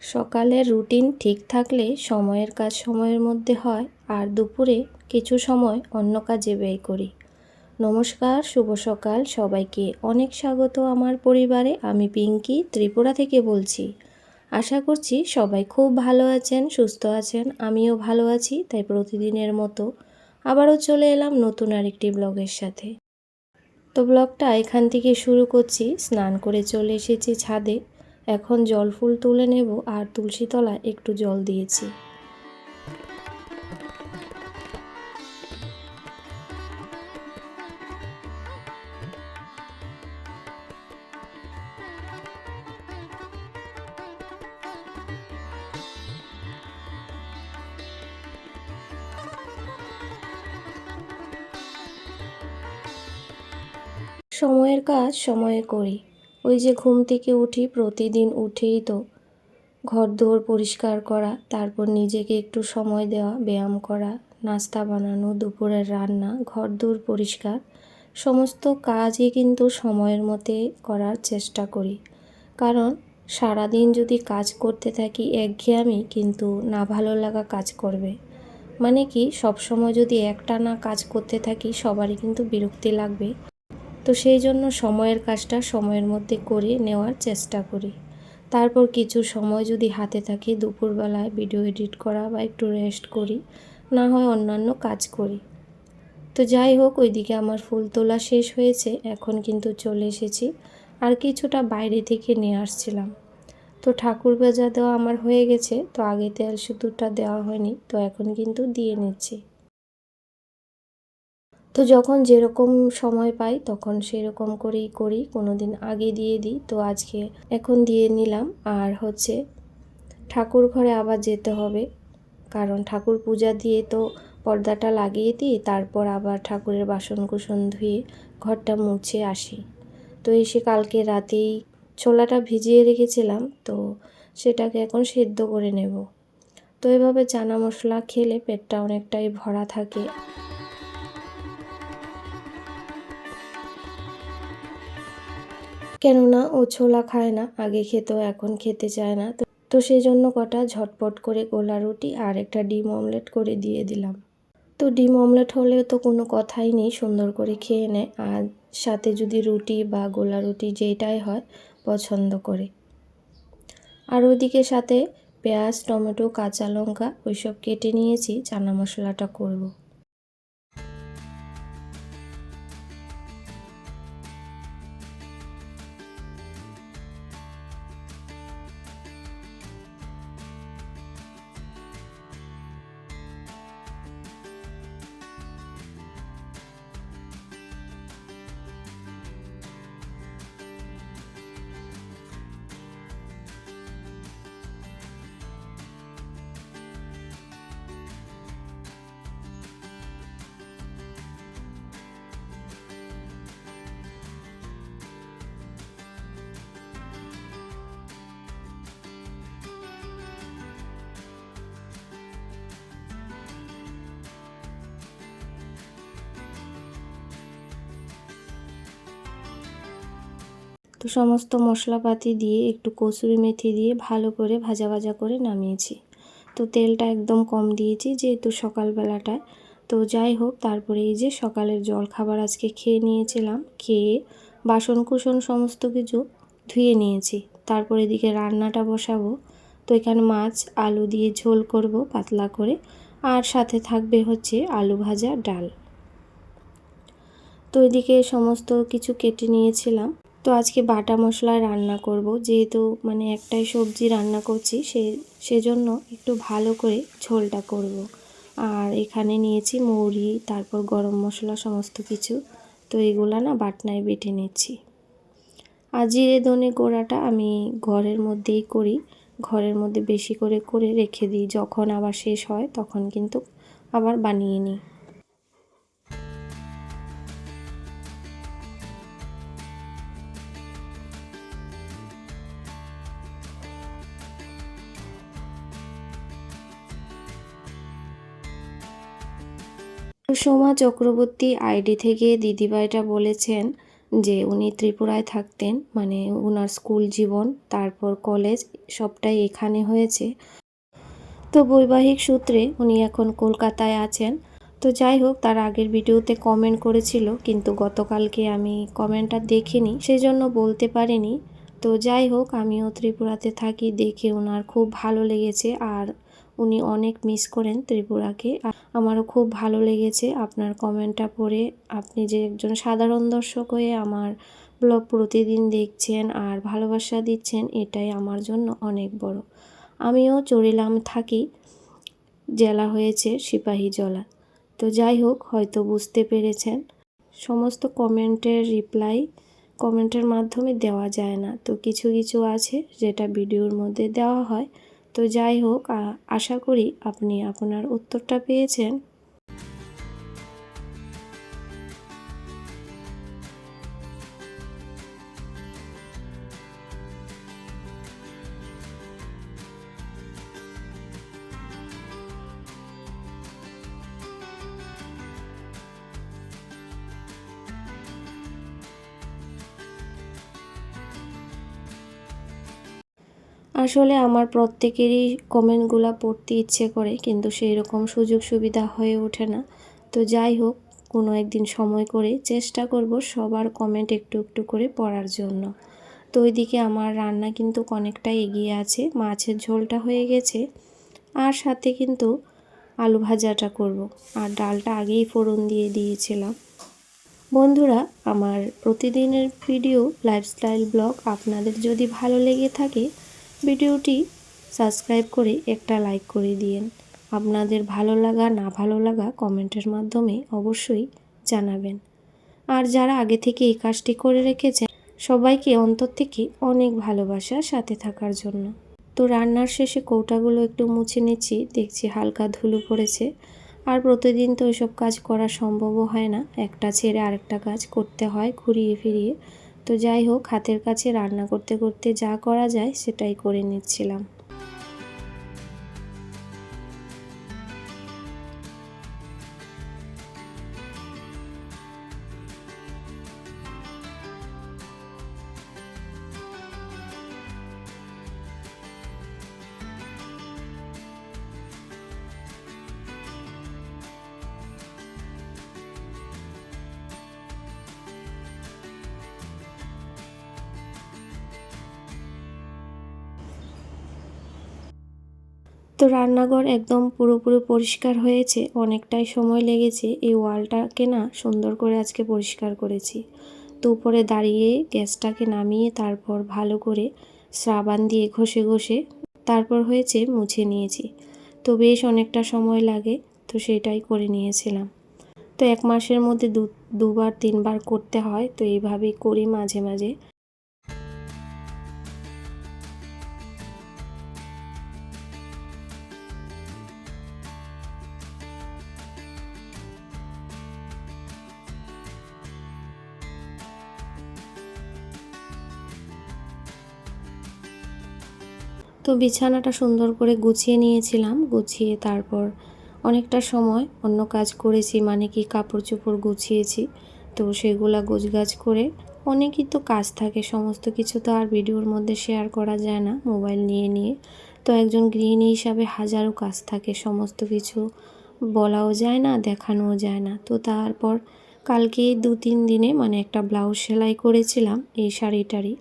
সকালের রুটিন ঠিক থাকলে সময়ের কাজ সময়ের মধ্যে হয়, আর দুপুরে কিছু সময় অন্য কাজে ব্যয় করি। নমস্কার, শুভ সকাল সবাইকে। অনেক স্বাগত আমার পরিবারে। আমি পিঙ্কি ত্রিপুরা থেকে বলছি। আশা করছি সবাই খুব ভালো আছেন, সুস্থ আছেন। আমিও ভালো আছি। তাই প্রতিদিনের মতো আবারও চলে এলাম নতুন আরেকটি ব্লগের সাথে। তো ব্লগটা এখান থেকে শুরু করছি। স্নান করে চলে এসেছি ছাদে। এখন জল ফুল তুলে নেব, আর তুলসী তলায় একটু জল দিয়েছি। সময়ের কাজ সময়ে করি। ওই যে ঘুম থেকে উঠি, প্রতিদিন উঠেই তো ঘরদোর পরিষ্কার করা, তারপর নিজেকে একটু সময় দেওয়া, ব্যায়াম করা, নাস্তা বানানো, দুপুরের রান্না, ঘরদোর পরিষ্কার, সমস্ত কাজই কিন্তু সময়ের মধ্যে করার চেষ্টা করি। কারণ সারাদিন যদি কাজ করতে থাকি একঘেয়েমি কিন্তু না ভালো লাগা কাজ করবে। মানে কি, সবসময় যদি একটানা কাজ করতে থাকি সবারই কিন্তু বিরক্তি লাগবে। তো সেই জন্য সময়ের কাজটা সময়ের মধ্যে করে নেওয়ার চেষ্টা করি। তারপর কিছু সময় যদি হাতে থাকে দুপুরবেলায় ভিডিও এডিট করা বা একটু রেস্ট করি, না হয় অন্যান্য কাজ করি। তো যাই হোক, ওইদিকে আমার ফুল তোলা শেষ হয়েছে। এখন কিন্তু চলে এসেছি, আর কিছুটা বাইরে থেকে নিয়ে আসছিলাম। তো ঠাকুর পূজা দেওয়া আমার হয়ে গেছে। তো আগে তেল সিঁদুরটা দেওয়া হয়নি, তো এখন কিন্তু দিয়ে নিচ্ছি। তো যখন যেরকম সময় পাই তখন সেরকম করেই করি, কোনো দিন আগে দিয়ে দিই। তো আজকে এখন দিয়ে নিলাম। আর ঠাকুর ঘরে আবার যেতে হবে, কারণ ঠাকুর পূজা দিয়ে তো পর্দাটা লাগিয়ে দিই, তারপর আবার ঠাকুরের বাসনকুসন ধুয়ে ঘরটা মুছে আসি। তো এসে কালকে রাতেই ছোলাটা ভিজিয়ে রেখেছিলাম, তো সেটাকে এখন সেদ্ধ করে নেব। তো এভাবে চানা মশলা খেলে পেটটা অনেকটাই ভরা থাকে। কেননা ও ছোলা খায় না, আগে খেত, এখন খেতে চায় না। তো সেই জন্য কটা ঝটপট করে গোলা রুটি আর একটা ডিম অমলেট করে দিয়ে দিলাম। তো ডিম অমলেট হলে তো কোনো কথাই নেই, সুন্দর করে খেয়ে নেয়। আর সাথে যদি রুটি বা গোলা রুটি যেটাই হয় পছন্দ করে। আর ওইদিকে সাথে পেঁয়াজ, টমেটো, কাঁচা লঙ্কা ওইসব কেটে নিয়েছি, চানা মশলাটা করব। তো সমস্ত মশলাপাতি দিয়ে একটু কসুরি মেথি দিয়ে ভালো করে ভাজা ভাজা করে নামিয়েছি। তো তেলটা একদম কম দিয়েছি যেহেতু সকালবেলাটায়। তো যাই হোক, তারপরে এই যে সকালের জল খাবার আজকে খেয়ে নিয়েছিলাম। খেয়ে বাসন কুসন সমস্ত কিছু ধুয়ে নিয়েছি। তারপর এদিকে রান্নাটা বসাবো। তো এখানে মাছ আলু দিয়ে ঝোল করব পাতলা করে, আর সাথে থাকবে হচ্ছে আলু ভাজা, ডাল। তো এদিকে সমস্ত কিছু কেটে নিয়েছিলাম। তো আজকে বাটা মশলায় রান্না করব, যেহেতু মানে একটাই সবজি রান্না করছি, সেজন্য একটু ভালো করে ঝোলটা করব। আর এখানে নিয়েছি মৌরি, তারপর গরম মশলা সমস্ত কিছু। তো এগুলা না বাটনায় বেটে নিচ্ছি। আর জিরে ধনে গুঁড়াটা আমি ঘরের মধ্যেই করি, ঘরের মধ্যে বেশি করে করে রেখে দিই। যখন আবার শেষ হয় তখন কিন্তু আবার বানিয়ে নিই। সোমা চক্রবর্তী আইডি থেকে দিদিভাইটা বলেছেন যে উনি ত্রিপুরায় থাকতেন, মানে ওনার স্কুল জীবন তারপর কলেজ সবটাই এখানে হয়েছে। তো বৈবাহিক সূত্রে উনি এখন কলকাতায় আছেন। তো যাই হোক, তার আগের ভিডিওতে কমেন্ট করেছিল, কিন্তু গতকালকে আমি কমেন্টটা দেখিনি, সেই জন্য বলতে পারিনি। তো যাই হোক, আমিও ত্রিপুরাতে থাকি দেখে ওনার খুব ভালো লেগেছে, আর উনি অনেক মিস করেন ত্রিপুরাকে। আমারও খুব ভালো লেগেছে আপনার কমেন্টটা পড়ে। আপনি যে একজন সাধারণ দর্শক হয়ে আমার ব্লগ প্রতিদিন দেখছেন আর ভালোবাসা দিচ্ছেন, এটাই আমার জন্য অনেক বড়। আমিও চরিলাম থাকি, জেলা হয়েছে সিপাহীজলা। তো যাই হোক, হয়তো বুঝতে পেরেছেন, সমস্ত কমেন্টের রিপ্লাই কমেন্টের মাধ্যমে দেওয়া যায় না, তো কিছু কিছু আছে যেটা ভিডিওর মধ্যে দেওয়া হয়। তো যাই হোক, আশা করি আপনি আপনার উত্তরটা পেয়েছেন। আসলে আমার প্রত্যেকেরই কমেন্টগুলো পড়তে ইচ্ছে করে, কিন্তু সেই রকম সুযোগ সুবিধা হয়ে ওঠে না। তো যাই হোক, কোনো একদিন সময় করে চেষ্টা করব সবার কমেন্ট একটু একটু করে পড়ার জন্য। তো ওইদিকে আমার রান্না কিন্তু অনেকটা এগিয়ে আছে, মাছের ঝোলটা হয়ে গেছে, আর সাথে কিন্তু আলু ভাজাটা করব, আর ডালটা আগেই ফোড়ন দিয়ে দিয়েছিলাম। বন্ধুরা, আমার প্রতিদিনের ভিডিও লাইফস্টাইল ব্লগ আপনাদের যদি ভালো লেগে থাকে, ভিডিওটি সাবস্ক্রাইব করে একটা লাইক করে দিন। আপনাদের ভালো লাগা না ভালো লাগা কমেন্টের মাধ্যমে অবশ্যই জানাবেন। আর যারা আগে থেকে এই কাজটি করে রেখেছেন, সবাইকে অন্তর থেকে অনেক ভালোবাসা সাথে থাকার জন্য। তো রান্নার শেষে কৌটাগুলো একটু মুছে নিচ্ছি, দেখছি হালকা ধুলো পড়েছে। আর প্রতিদিন তো এসব কাজ করা সম্ভবও হয় না, একটা ছেড়ে আরেকটা কাজ করতে হয় ঘুরিয়ে ফিরিয়ে। তো যাই হোক, হাতের কাছে রান্না করতে করতে যা করা যায় সেটাই করে নিচ্ছিলাম। তো রান্নাঘর একদম পুরোপুরি পরিষ্কার হয়েছে, অনেকটাই সময় লেগেছে। এই ওয়ালটাকে না সুন্দর করে আজকে পরিষ্কার করেছি। তো উপরে দাঁড়িয়ে গ্যাসটাকে নামিয়ে তারপর ভালো করে সাবান দিয়ে ঘষে ঘষে তারপর হয়েছে মুছে নিয়েছি। তো বেশ অনেকটা সময় লাগে, তো সেটাই করে নিয়েছিলাম। তো 1 মাসের মধ্যে দুবার 3বার করতে হয়, তো এইভাবেই করি মাঝে মাঝে। তো বিছানাটা সুন্দর করে গুছিয়ে নিয়েছিলাম, গুছিয়ে তারপর অনেকটা সময় অন্য কাজ করেছি, মানে কি কাপড় চোপড় গুছিয়েছি। তো সেগুলা গোছগাছ করে, অনেকই তো কাজ থাকে, সমস্ত কিছু তো আর ভিডিওর মধ্যে শেয়ার করা যায় না মোবাইল নিয়ে নিয়ে। তো একজন গৃহিণী হিসাবে হাজারো কাজ থাকে, সমস্ত কিছু বলাও যায় না, দেখানোও যায় না। তো তারপর কালকে 2-3 দিনে মানে একটা ব্লাউজ সেলাই করেছিলাম এই শাড়িটারই।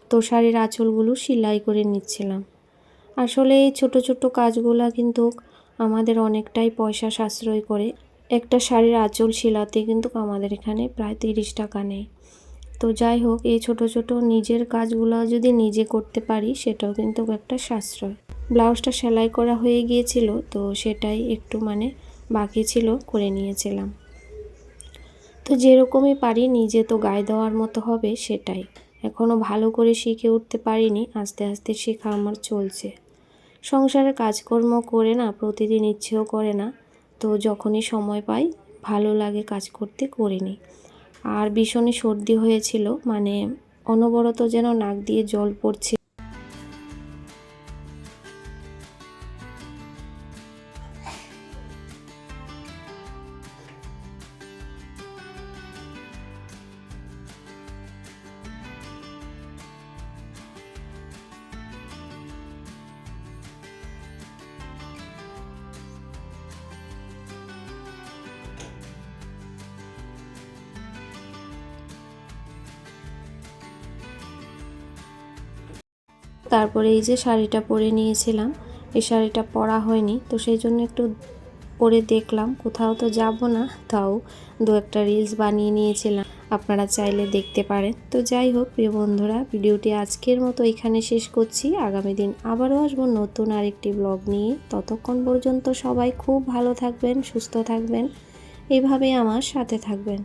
তো শাড়ির আঁচলগুলো সেলাই করে নিচ্ছিলাম। আসলে এই ছোট ছোট কাজগুলা কিন্তু আমাদের অনেকটাই পয়সা সাশ্রয় করে। একটা শাড়ির আঁচল সেলাতে কিন্তু আমাদের এখানে প্রায় 30 টাকা নেয়। তো যাই হোক, এই ছোট ছোট নিজের কাজগুলো যদি নিজে করতে পারি, সেটাও কিন্তু একটা সাশ্রয়। ব্লাউজটা সেলাই করা হয়ে গিয়েছিল, তো সেটাই একটু মানে বাকি ছিল, করে নিয়েছিলাম। তো যেরকমই পারি নিজে তো গায়ে দেওয়ার মতো হবে সেটাই। এখনও ভালো করে শিখে উঠতে পারিনি, আস্তে আস্তে শেখা আমার চলছে। সংসারের কাজকর্ম করে না প্রতিদিন ইচ্ছেও করে না, তো যখনই সময় পাই ভালো লাগে কাজ করতে, করে নিই। আর ভীষণই সর্দি হয়েছিল, মানে অনবরত যেন নাক দিয়ে জল পড়ছে। তারপরে এই যে শাড়িটা পরে নিয়েছিলাম, এই শাড়িটা পরা হয়নি, তো সেই জন্য একটু পরে দেখলাম। কোথাও তো যাব না, তাও দু একটা রিলস বানিয়ে নিয়েছিলাম, আপনারা চাইলে দেখতে পারেন। তো যাই হোক প্রিয় বন্ধুরা, ভিডিওটি আজকের মতো এখানে শেষ করছি। আগামী দিন আবারও আসবো নতুন আরেকটি ব্লগ নিয়ে। ততক্ষণ পর্যন্ত সবাই খুব ভালো থাকবেন, সুস্থ থাকবেন, এভাবেই আমার সাথে থাকবেন।